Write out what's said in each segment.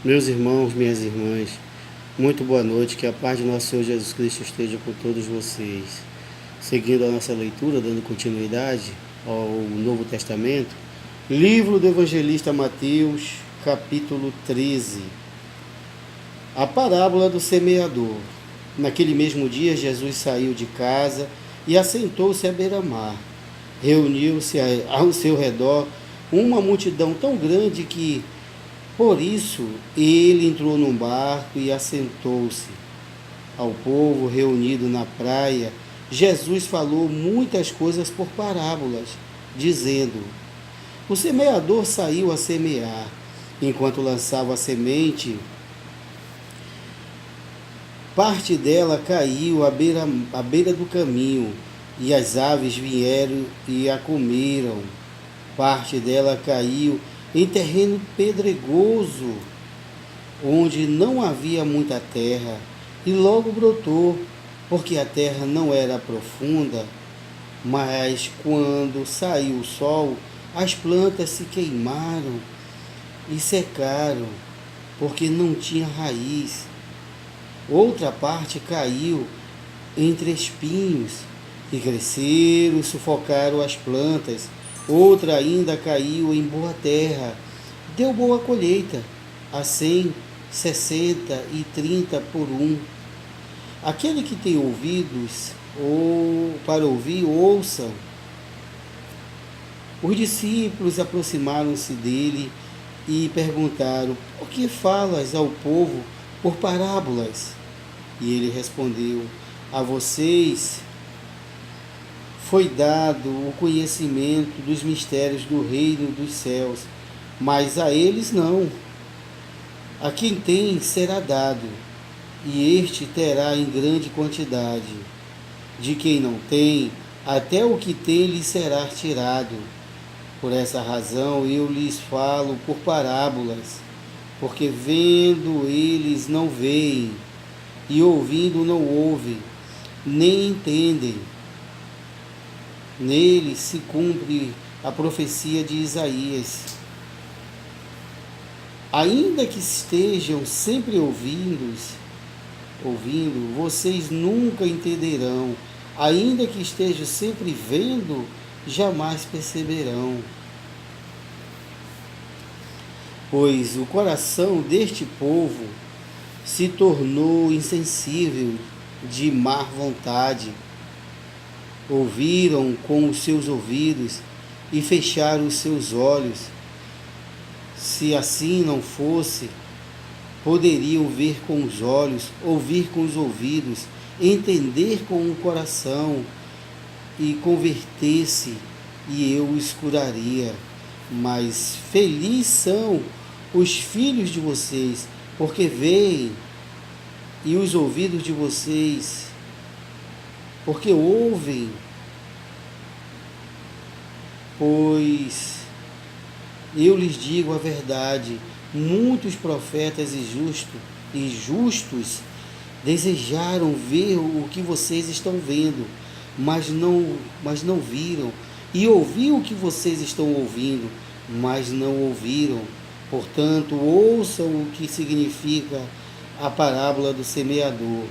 Meus irmãos, minhas irmãs, muito boa noite, que a paz de nosso Senhor Jesus Cristo esteja com todos vocês. Seguindo a nossa leitura, dando continuidade ao Novo Testamento, livro do evangelista Mateus, capítulo 13. A parábola do semeador. Naquele mesmo dia, Jesus saiu de casa e assentou-se à beira-mar. Reuniu-se ao seu redor uma multidão tão grande que, por isso, ele entrou num barco e assentou-se. Ao povo reunido na praia, Jesus falou muitas coisas por parábolas, dizendo: O semeador saiu a semear. Enquanto lançava a semente, parte dela caiu à beira do caminho, e as aves vieram e a comeram. Parte dela caiu em terreno pedregoso, onde não havia muita terra, e logo brotou, porque a terra não era profunda. Mas quando saiu o sol, as plantas se queimaram e secaram, porque não tinha raiz. Outra parte caiu entre espinhos, e cresceram e sufocaram as plantas. Outra ainda caiu em boa terra, deu boa colheita, a 100, 60 e 30 por um. Aquele que tem ouvidos ou para ouvir, ouçam. Os discípulos aproximaram-se dele e perguntaram: Por que falas ao povo por parábolas? E ele respondeu: A vocês foi dado o conhecimento dos mistérios do reino dos céus, mas a eles não. A quem tem será dado, e este terá em grande quantidade. De quem não tem, até o que tem lhe será tirado. Por essa razão eu lhes falo por parábolas, porque vendo eles não veem, e ouvindo não ouvem, nem entendem. Nele se cumpre a profecia de Isaías. Ainda que estejam sempre ouvindo, vocês nunca entenderão. Ainda que estejam sempre vendo, jamais perceberão. Pois o coração deste povo se tornou insensível, de má vontade. Ouviram com os seus ouvidos e fecharam os seus olhos. Se assim não fosse, poderiam ver com os olhos, ouvir com os ouvidos, entender com o coração e converter-se, e eu os curaria. Mas felizes são os filhos de vocês, porque veem, e os ouvidos de vocês, porque ouvem. Pois eu lhes digo a verdade, muitos profetas e justos desejaram ver o que vocês estão vendo, mas não viram, e ouvir o que vocês estão ouvindo, mas não ouviram. Portanto, ouçam o que significa a parábola do semeador.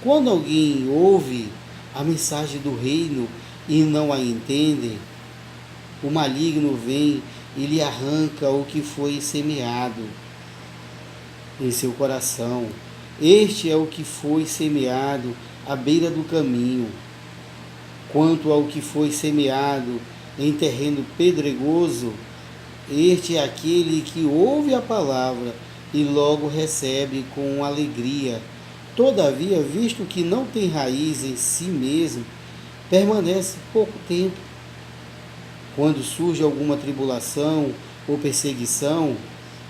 Quando alguém ouve a mensagem do reino e não a entende, o maligno vem e lhe arranca o que foi semeado em seu coração. Este é o que foi semeado à beira do caminho. Quanto ao que foi semeado em terreno pedregoso, este é aquele que ouve a palavra e logo recebe com alegria. Todavia, visto que não tem raiz em si mesmo, permanece pouco tempo. Quando surge alguma tribulação ou perseguição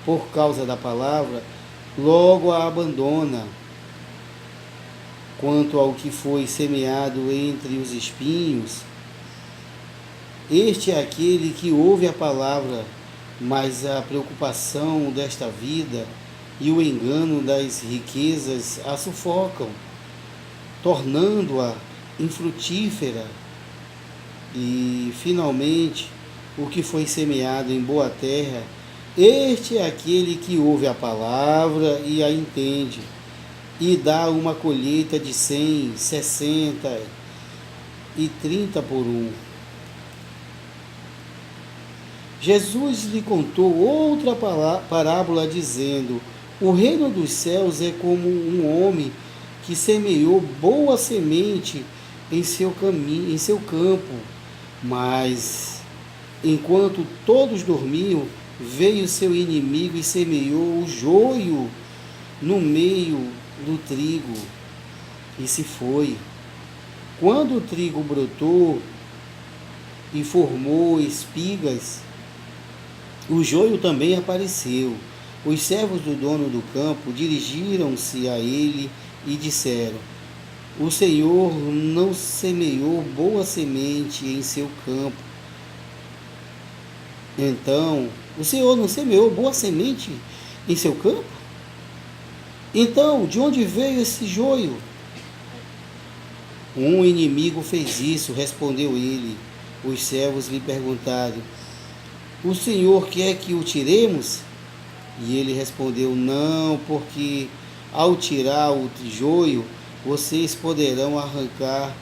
por causa da palavra, logo a abandona. Quanto ao que foi semeado entre os espinhos, este é aquele que ouve a palavra, mas a preocupação desta vida e o engano das riquezas a sufocam, tornando-a infrutífera. E, finalmente, o que foi semeado em boa terra Este é aquele que ouve a palavra e a entende, e dá uma colheita de 100, 60 e 30 por um. Jesus lhe contou outra parábola, dizendo: o reino dos céus é como um homem que semeou boa semente em seu caminho, em seu campo. Mas, enquanto todos dormiam, veio seu inimigo e semeou o joio no meio do trigo, e se foi. Quando o trigo brotou e formou espigas, o joio também apareceu. Os servos do dono do campo dirigiram-se a ele e disseram: o Senhor não semeou boa semente em seu campo. Então, o Senhor não semeou boa semente em seu campo? Então, de onde veio esse joio? Um inimigo fez isso, respondeu ele. Os servos lhe perguntaram: o Senhor quer que o tiremos? E ele respondeu: não, porque ao tirar o joio, vocês poderão arrancar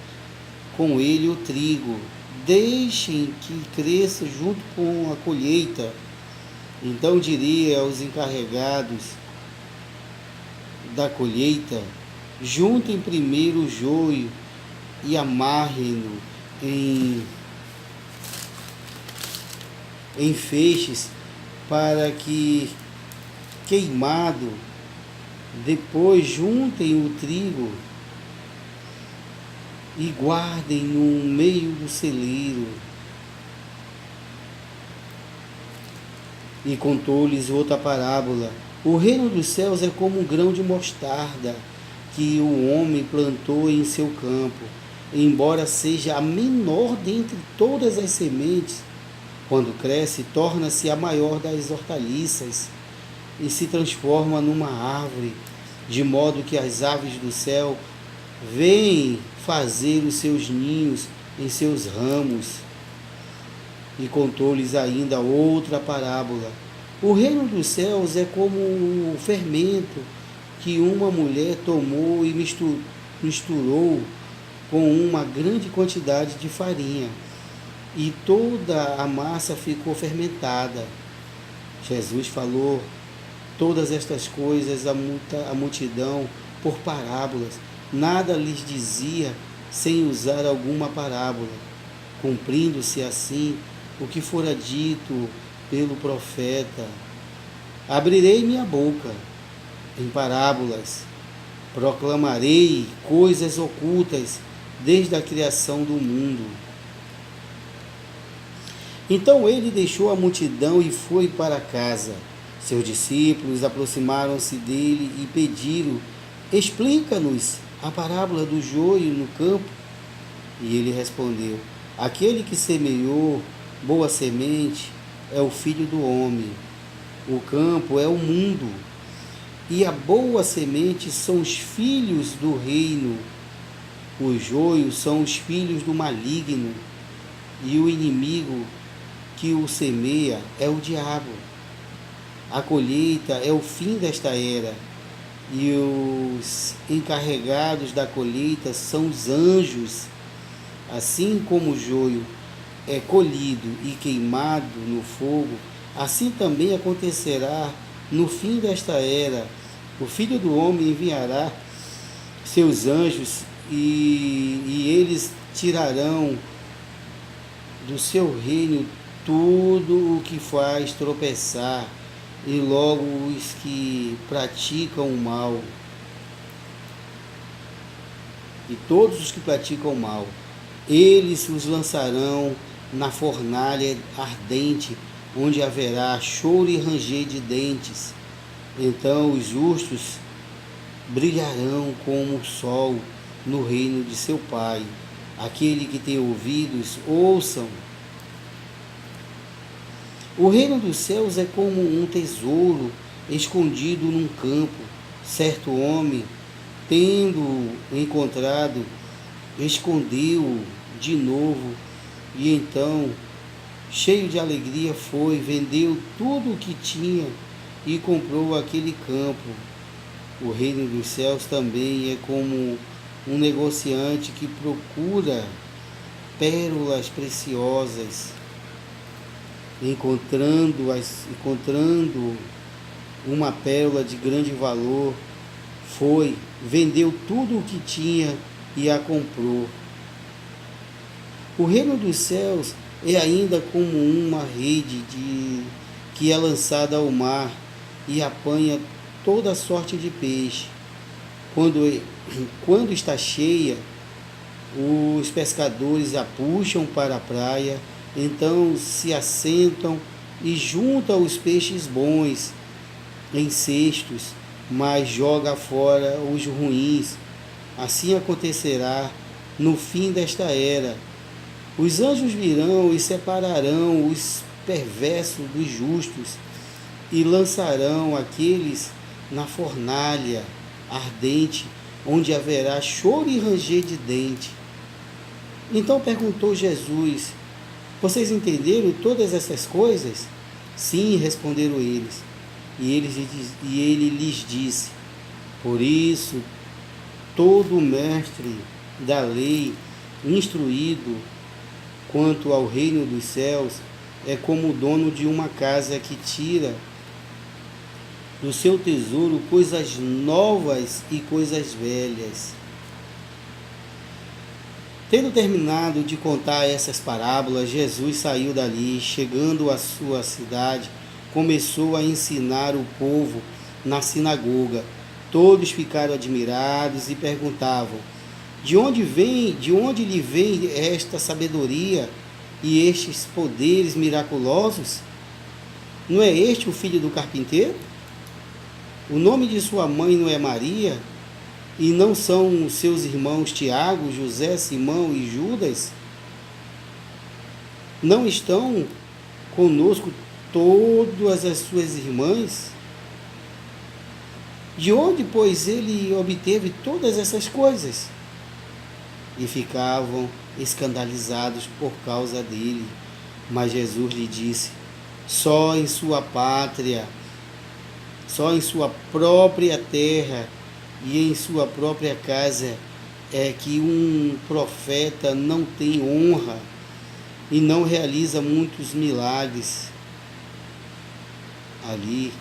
com ele o trigo. Deixem que cresça junto com a colheita. Então direi aos encarregados da colheita: juntem primeiro o joio e amarrem-no em feixes, para que, queimado, depois juntem o trigo e guardem no meio do celeiro. E contou-lhes outra parábola: o reino dos céus é como um grão de mostarda que o homem plantou em seu campo. Embora seja a menor dentre todas as sementes, quando cresce, torna-se a maior das hortaliças e se transforma numa árvore, de modo que as aves do céu vêm fazer os seus ninhos em seus ramos. E contou-lhes ainda outra parábola: o reino dos céus é como o fermento que uma mulher tomou e misturou com uma grande quantidade de farinha, e toda a massa ficou fermentada. Jesus falou todas estas coisas à multidão por parábolas. Nada lhes dizia sem usar alguma parábola, cumprindo-se assim o que fora dito pelo profeta: abrirei minha boca em parábolas, proclamarei coisas ocultas desde a criação do mundo. Então ele deixou a multidão e foi para casa. Seus discípulos aproximaram-se dele e pediram: explica-nos a parábola do joio no campo. E ele respondeu: aquele que semeou boa semente é o Filho do Homem. O campo é o mundo, e a boa semente são os filhos do reino. Os joios são os filhos do maligno, e o inimigo que o semeia é o diabo. A colheita é o fim desta era, e os encarregados da colheita são os anjos. Assim como o joio é colhido e queimado no fogo, assim também acontecerá no fim desta era. O Filho do Homem enviará seus anjos e eles tirarão do seu reino tudo o que faz tropeçar, e logo os que praticam o mal, e todos os que praticam o mal, eles os lançarão na fornalha ardente, onde haverá choro e ranger de dentes. Então os justos brilharão como o sol no reino de seu Pai. Aquele que tem ouvidos, ouçam. O reino dos céus é como um tesouro escondido num campo. Certo homem, tendo encontrado, escondeu-o de novo, e então cheio de alegria, foi, vendeu tudo o que tinha e comprou aquele campo. O reino dos céus também é como um negociante que procura pérolas preciosas, encontrando uma pérola de grande valor, foi, vendeu tudo o que tinha e a comprou. O reino dos céus é ainda como uma rede que é lançada ao mar e apanha toda sorte de peixe. Quando está cheia, os pescadores a puxam para a praia, então se assentam e juntam os peixes bons em cestos, mas joga fora os ruins. Assim acontecerá no fim desta era. Os anjos virão e separarão os perversos dos justos e lançarão aqueles na fornalha ardente, onde haverá choro e ranger de dente. Então perguntou Jesus: vocês entenderam todas essas coisas? Sim, responderam eles. E ele lhes disse: por isso, todo mestre da lei, instruído quanto ao reino dos céus, é como o dono de uma casa que tira do seu tesouro coisas novas e coisas velhas. Tendo terminado de contar essas parábolas, Jesus saiu dali, chegando à sua cidade, começou a ensinar o povo na sinagoga. Todos ficaram admirados e perguntavam: de onde lhe vem esta sabedoria e estes poderes miraculosos? Não é este o filho do carpinteiro? O nome de sua mãe não é Maria? E não são seus irmãos Tiago, José, Simão e Judas? Não estão conosco todas as suas irmãs? De onde, pois, ele obteve todas essas coisas? E ficavam escandalizados por causa dele. Mas Jesus lhe disse: só em sua pátria, só em sua própria terra e em sua própria casa é que um profeta não tem honra e não realiza muitos milagres ali,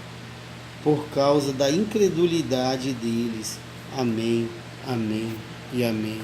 por causa da incredulidade deles. Amém, amém e amém.